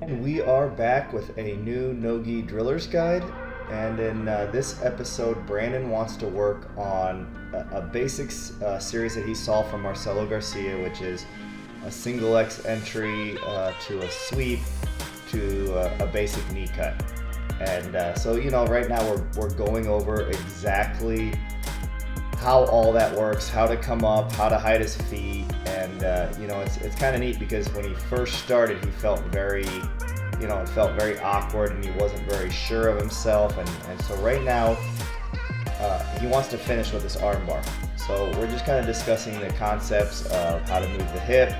And we are back with a new NoGi Driller's Guide. And in this episode, Brandon wants to work on a basics series that he saw from Marcelo Garcia, which is a single X entry to a sweep to a basic knee cut. And so, right now we're going over exactly how all that works, how to come up, how to hide his feet, and it's kind of neat because when he first started, he felt very, it felt very awkward and he wasn't very sure of himself, and so right now he wants to finish with this arm bar. So we're just kind of discussing the concepts of how to move the hip,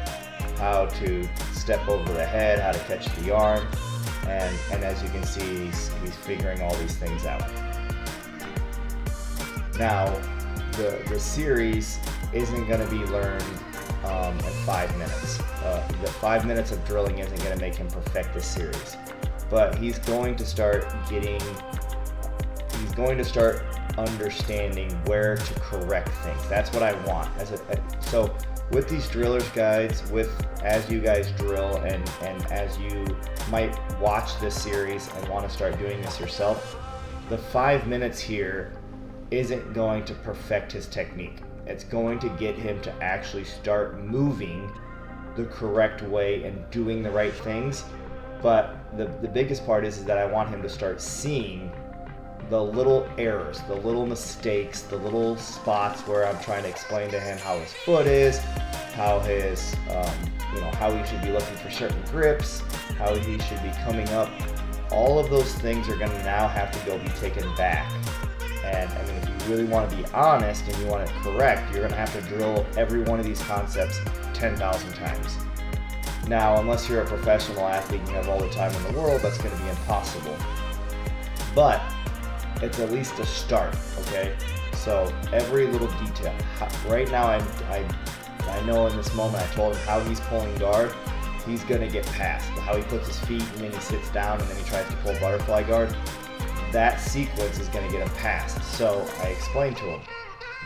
how to step over the head, how to catch the arm, and as you can see, he's figuring all these things out. Now, the series isn't going to be learned in 5 minutes. The 5 minutes of drilling isn't going to make him perfect this series, but he's going to start understanding where to correct things. That's what I want. So with these driller's guides, as you guys drill and as you might watch this series and want to start doing this yourself, the 5 minutes here isn't going to perfect his technique. It's going to get him to actually start moving the correct way and doing the right things. But the biggest part is that I want him to start seeing the little errors, the little mistakes, the little spots where I'm trying to explain to him how his foot is, how his, how he should be looking for certain grips, how he should be coming up. All of those things are going to now have to go be taken back. And I mean, if you really want to be honest and you want it correct, you're going to have to drill every one of these concepts 10,000 times. Now, unless you're a professional athlete and you have all the time in the world, that's going to be impossible. But it's at least a start, okay? So every little detail. Right now, I know in this moment, I told him how he's pulling guard. He's going to get past. How he puts his feet and then he sits down and then he tries to pull butterfly guard. That sequence is going to get him past. So I explained to him,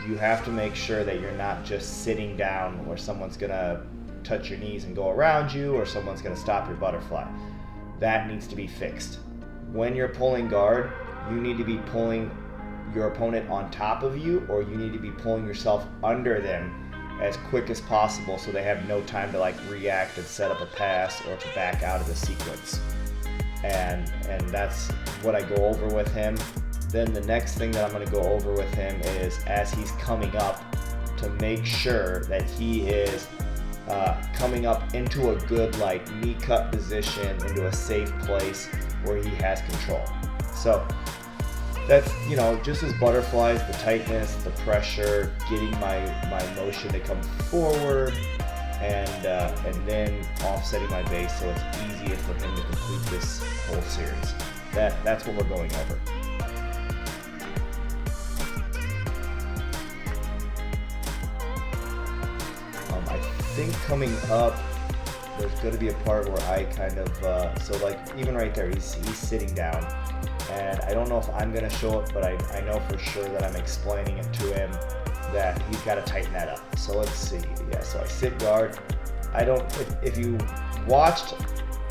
you have to make sure that you're not just sitting down where someone's going to touch your knees and go around you, or someone's going to stop your butterfly. That needs to be fixed. When you're pulling guard, you need to be pulling your opponent on top of you, or you need to be pulling yourself under them as quick as possible so they have no time to react and set up a pass or to back out of the sequence. And that's what I go over with him. Then the next thing that I'm going to go over with him is as he's coming up, to make sure that he is coming up into a good knee cut position, into a safe place where he has control. So that's, just as butterflies, the tightness, the pressure, getting my motion to come forward, and then offsetting my base so it's easier for him to complete this whole series. That's what we're going over. I think coming up, there's going to be a part where I kind of, even right there, he's sitting down, and I don't know if I'm going to show it, but I know for sure that I'm explaining it to him that he's got to tighten that up. So let's see. Yeah, so I sit guard. If you watched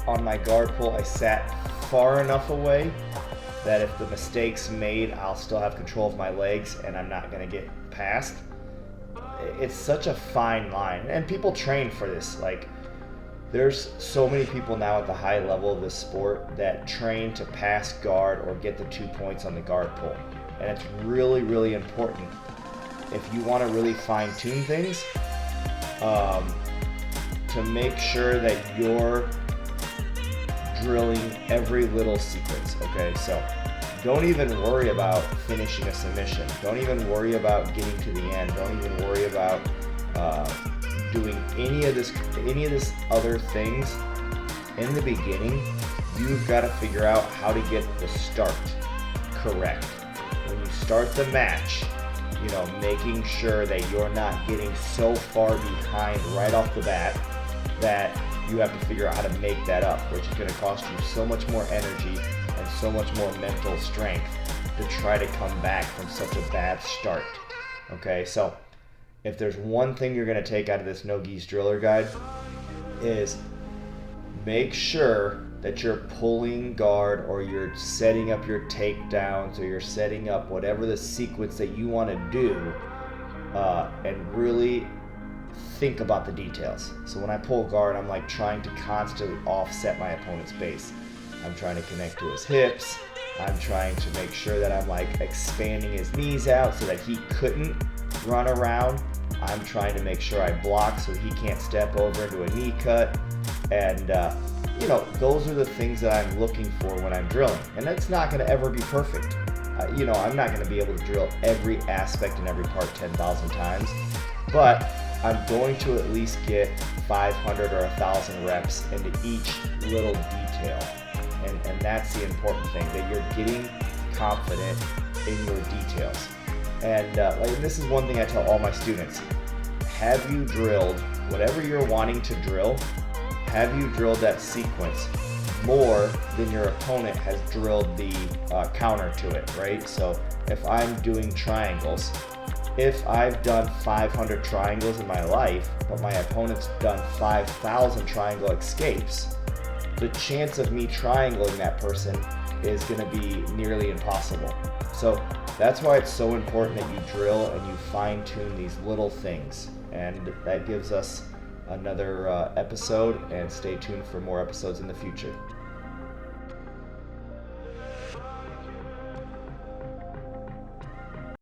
on my guard pull, I sat far enough away that if the mistake's made, I'll still have control of my legs and I'm not going to get past. It's such a fine line, and people train for this. There's so many people now at the high level of this sport that train to pass guard or get the 2 points on the guard pull, and it's really, really important if you want to really fine-tune things, to make sure that you're drilling every little sequence, okay? So don't even worry about finishing a submission. Don't even worry about getting to the end. Don't even worry about doing any of this other things. In the beginning, you've got to figure out how to get the start correct. When you start the match, making sure that you're not getting so far behind right off the bat that you have to figure out how to make that up, which is going to cost you so much more energy and so much more mental strength to try to come back from such a bad start. Okay, so if there's one thing you're going to take out of this NoGi's Driller Guide, is make sure that you're pulling guard, or you're setting up your takedowns, or you're setting up whatever the sequence that you want to do, and really think about the details. So when I pull guard, I'm like trying to constantly offset my opponent's base. I'm trying to connect to his hips. I'm trying to make sure that I'm like expanding his knees out so that he couldn't run around. I'm trying to make sure I block so he can't step over into a knee cut. And those are the things that I'm looking for when I'm drilling. And that's not going to ever be perfect. I'm not going to be able to drill every aspect and every part 10,000 times, but I'm going to at least get 500 or 1,000 reps into each little detail. And that's the important thing, that you're getting confident in your details. And this is one thing I tell all my students. Have you drilled whatever you're wanting to drill? Have you drilled that sequence more than your opponent has drilled the counter to it, right? So if I'm doing triangles, if I've done 500 triangles in my life, but my opponent's done 5,000 triangle escapes, the chance of me triangling that person is going to be nearly impossible. So that's why it's so important that you drill and you fine-tune these little things. And that gives us another episode, and stay tuned for more episodes in the future.